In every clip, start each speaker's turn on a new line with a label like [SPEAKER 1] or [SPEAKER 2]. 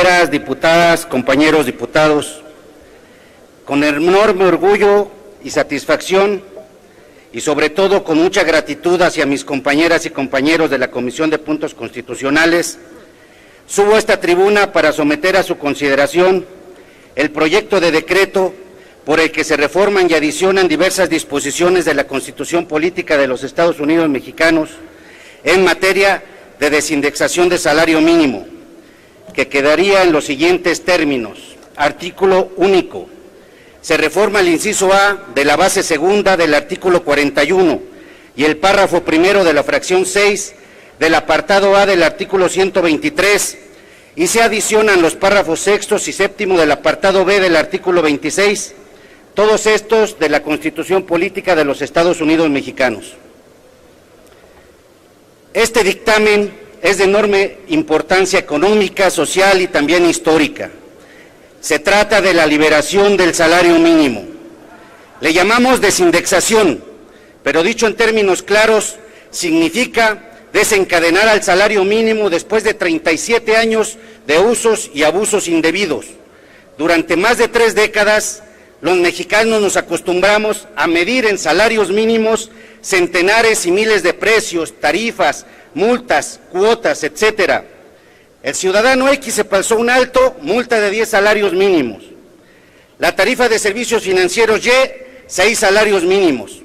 [SPEAKER 1] compañeras diputadas, compañeros diputados, con enorme orgullo y satisfacción, y sobre todo con mucha gratitud hacia mis compañeras y compañeros de la Comisión de Puntos Constitucionales, subo a esta tribuna para someter a su consideración el proyecto de decreto por el que se reforman y adicionan diversas disposiciones de la Constitución Política de los Estados Unidos Mexicanos en materia de desindexación de salario mínimo, que quedaría en los siguientes términos. Artículo único. Se reforma el inciso A de la base segunda del artículo 41 y el párrafo primero de la fracción 6 del apartado A del artículo 123 y se adicionan los párrafos sextos y séptimo del apartado B del artículo 26, todos estos de la Constitución Política de los Estados Unidos Mexicanos. Este dictamen es de enorme importancia económica, social y también histórica. Se trata de la liberación del salario mínimo. Le llamamos desindexación, pero dicho en términos claros, significa desencadenar al salario mínimo después de 37 años de usos y abusos indebidos. Durante más de 3 décadas, los mexicanos nos acostumbramos a medir en salarios mínimos centenares y miles de precios, tarifas, multas, cuotas, etcétera. El ciudadano X se pasó un alto, multa de 10 salarios mínimos. La tarifa de servicios financieros Y, 6 salarios mínimos.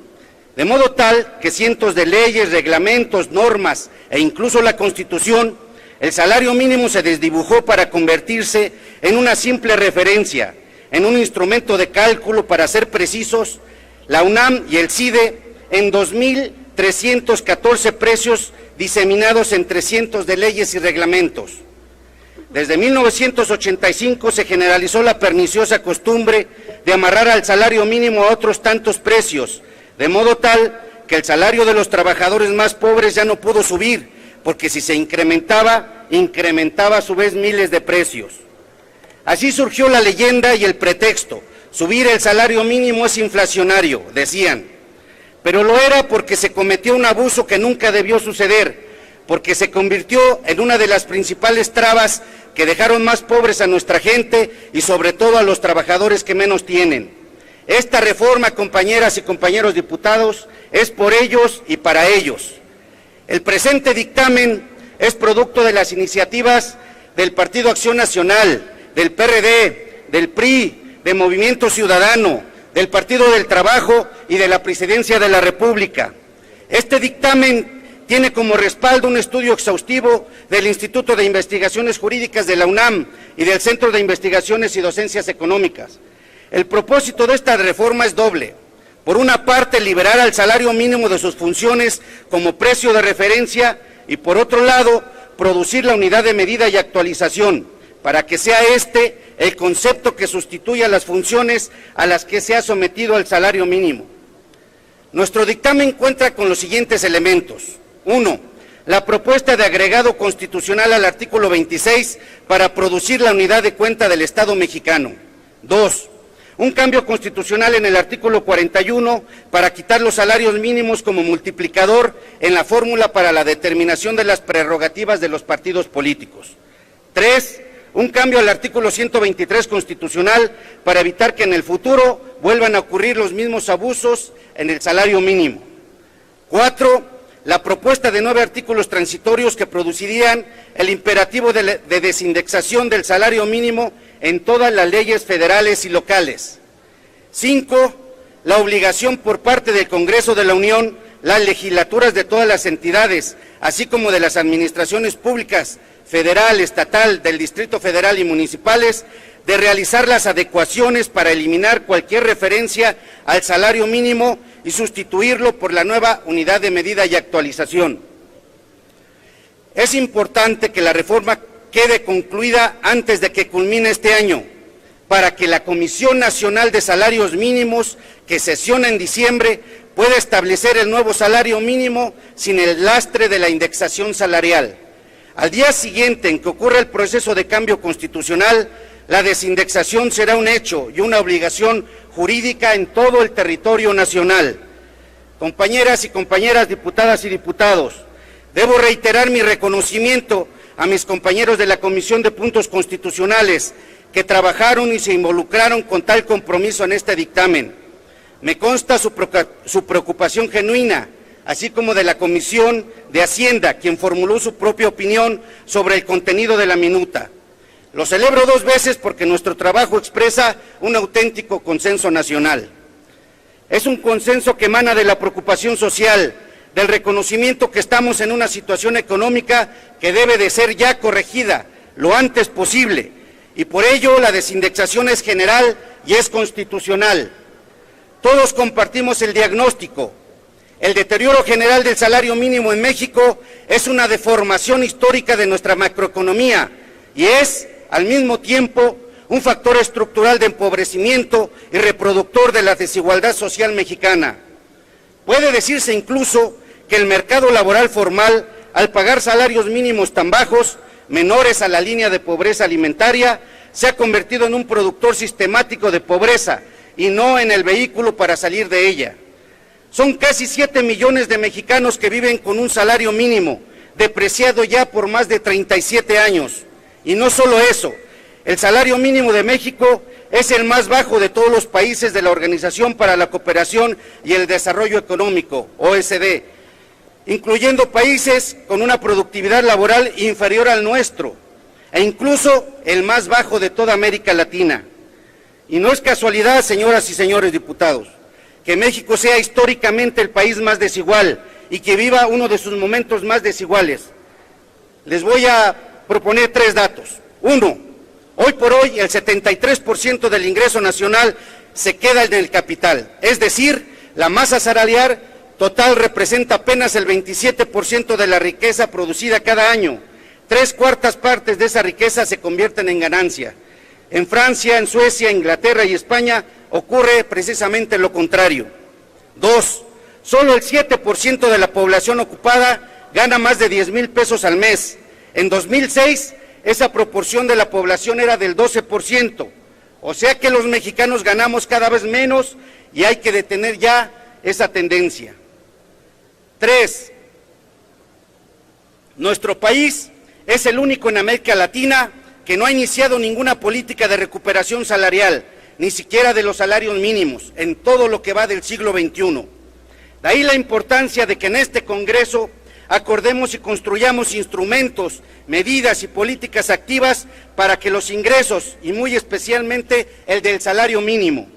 [SPEAKER 1] De modo tal que cientos de leyes, reglamentos, normas e incluso la Constitución, el salario mínimo se desdibujó para convertirse en una simple referencia, en un instrumento de cálculo, para ser precisos, la UNAM y el CIDE en 2.314 precios diseminados entre cientos de leyes y reglamentos. Desde 1985 se generalizó la perniciosa costumbre de amarrar al salario mínimo a otros tantos precios, de modo tal que el salario de los trabajadores más pobres ya no pudo subir, porque si se incrementaba, incrementaba a su vez miles de precios. Así surgió la leyenda y el pretexto: subir el salario mínimo es inflacionario, decían. Pero lo era porque se cometió un abuso que nunca debió suceder, porque se convirtió en una de las principales trabas que dejaron más pobres a nuestra gente y sobre todo a los trabajadores que menos tienen. Esta reforma, compañeras y compañeros diputados, es por ellos y para ellos. El presente dictamen es producto de las iniciativas del Partido Acción Nacional, del PRD, del PRI, de Movimiento Ciudadano, del Partido del Trabajo y de la Presidencia de la República. Este dictamen tiene como respaldo un estudio exhaustivo del Instituto de Investigaciones Jurídicas de la UNAM y del Centro de Investigaciones y Docencias Económicas. El propósito de esta reforma es doble. Por una parte, liberar al salario mínimo de sus funciones como precio de referencia y, por otro lado, producir la unidad de medida y actualización para que sea este el concepto que sustituya las funciones a las que se ha sometido al salario mínimo. Nuestro dictamen cuenta con los siguientes elementos. 1. La propuesta de agregado constitucional al artículo 26 para producir la unidad de cuenta del Estado mexicano. 2. Un cambio constitucional en el artículo 41 para quitar los salarios mínimos como multiplicador en la fórmula para la determinación de las prerrogativas de los partidos políticos. 3. Un cambio al artículo 123 constitucional para evitar que en el futuro vuelvan a ocurrir los mismos abusos en el salario mínimo. 4. La propuesta de 9 artículos transitorios que producirían el imperativo de desindexación del salario mínimo en todas las leyes federales y locales. 5. La obligación por parte del Congreso de la Unión, las legislaturas de todas las entidades, así como de las administraciones públicas, federal, estatal, del Distrito Federal y municipales, de realizar las adecuaciones para eliminar cualquier referencia al salario mínimo y sustituirlo por la nueva unidad de medida y actualización. Es importante que la reforma quede concluida antes de que culmine este año, para que la Comisión Nacional de Salarios Mínimos, que sesiona en diciembre, pueda establecer el nuevo salario mínimo sin el lastre de la indexación salarial. Al día siguiente en que ocurra el proceso de cambio constitucional, la desindexación será un hecho y una obligación jurídica en todo el territorio nacional. Compañeras y compañeras diputadas y diputados, debo reiterar mi reconocimiento a mis compañeros de la Comisión de Puntos Constitucionales que trabajaron y se involucraron con tal compromiso en este dictamen. Me consta su preocupación genuina, así como de la Comisión de Hacienda, quien formuló su propia opinión sobre el contenido de la minuta. Lo celebro dos veces porque nuestro trabajo expresa un auténtico consenso nacional. Es un consenso que emana de la preocupación social, del reconocimiento que estamos en una situación económica que debe de ser ya corregida lo antes posible, y por ello la desindexación es general y es constitucional. Todos compartimos el diagnóstico. El deterioro general del salario mínimo en México es una deformación histórica de nuestra macroeconomía y es, al mismo tiempo, un factor estructural de empobrecimiento y reproductor de la desigualdad social mexicana. Puede decirse incluso que el mercado laboral formal, al pagar salarios mínimos tan bajos, menores a la línea de pobreza alimentaria, se ha convertido en un productor sistemático de pobreza y no en el vehículo para salir de ella. Son casi 7 millones de mexicanos que viven con un salario mínimo, depreciado ya por más de 37 años. Y no solo eso, el salario mínimo de México es el más bajo de todos los países de la Organización para la Cooperación y el Desarrollo Económico, OECD, incluyendo países con una productividad laboral inferior al nuestro, e incluso el más bajo de toda América Latina. Y no es casualidad, señoras y señores diputados, que México sea históricamente el país más desigual y que viva uno de sus momentos más desiguales. Les voy a proponer 3 datos. 1, hoy por hoy el 73% del ingreso nacional se queda en el capital, es decir, la masa salarial total representa apenas el 27% de la riqueza producida cada año. 3/4 partes de esa riqueza se convierten en ganancia. En Francia, en Suecia, Inglaterra y España ocurre precisamente lo contrario. 2, solo el 7% de la población ocupada gana más de 10,000 pesos al mes. En 2006, esa proporción de la población era del 12%. O sea que los mexicanos ganamos cada vez menos y hay que detener ya esa tendencia. 3, nuestro país es el único en América Latina que no ha iniciado ninguna política de recuperación salarial, ni siquiera de los salarios mínimos, en todo lo que va del siglo XXI. De ahí la importancia de que en este Congreso acordemos y construyamos instrumentos, medidas y políticas activas para que los ingresos, y muy especialmente el del salario mínimo.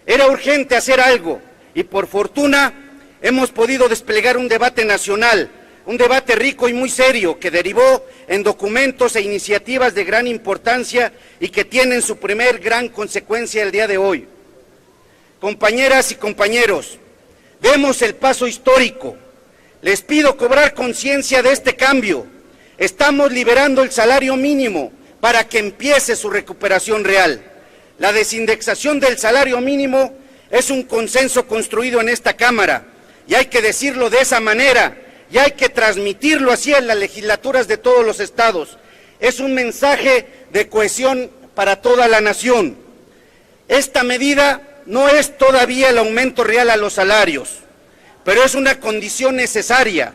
[SPEAKER 1] Era urgente hacer algo, y por fortuna hemos podido desplegar un debate nacional, un debate rico y muy serio que derivó en documentos e iniciativas de gran importancia y que tienen su primer gran consecuencia el día de hoy. Compañeras y compañeros, demos el paso histórico. Les pido cobrar conciencia de este cambio. Estamos liberando el salario mínimo para que empiece su recuperación real. La desindexación del salario mínimo es un consenso construido en esta Cámara y hay que decirlo de esa manera. Y hay que transmitirlo así en las legislaturas de todos los estados. Es un mensaje de cohesión para toda la nación. Esta medida no es todavía el aumento real a los salarios, pero es una condición necesaria.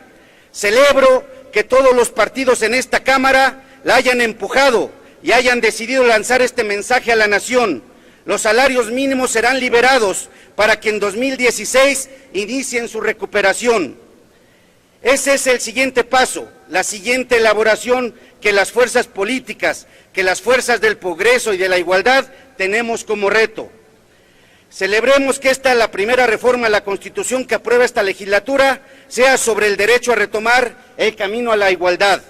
[SPEAKER 1] Celebro que todos los partidos en esta Cámara la hayan empujado y hayan decidido lanzar este mensaje a la nación. Los salarios mínimos serán liberados para que en 2016 inicien su recuperación. Ese es el siguiente paso, la siguiente elaboración que las fuerzas políticas, que las fuerzas del progreso y de la igualdad tenemos como reto. Celebremos que esta, la primera reforma a la Constitución que aprueba esta legislatura, sea sobre el derecho a retomar el camino a la igualdad.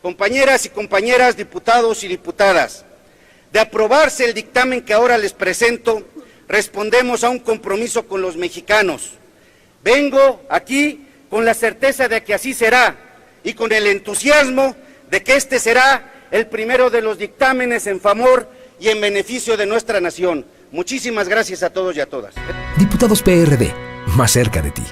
[SPEAKER 1] Compañeras y compañeras, diputados y diputadas, de aprobarse el dictamen que ahora les presento, respondemos a un compromiso con los mexicanos. Vengo aquí con la certeza de que así será y con el entusiasmo de que este será el primero de los dictámenes en favor y en beneficio de nuestra nación. Muchísimas gracias a todos y a todas.
[SPEAKER 2] Diputados PRD, más cerca de ti.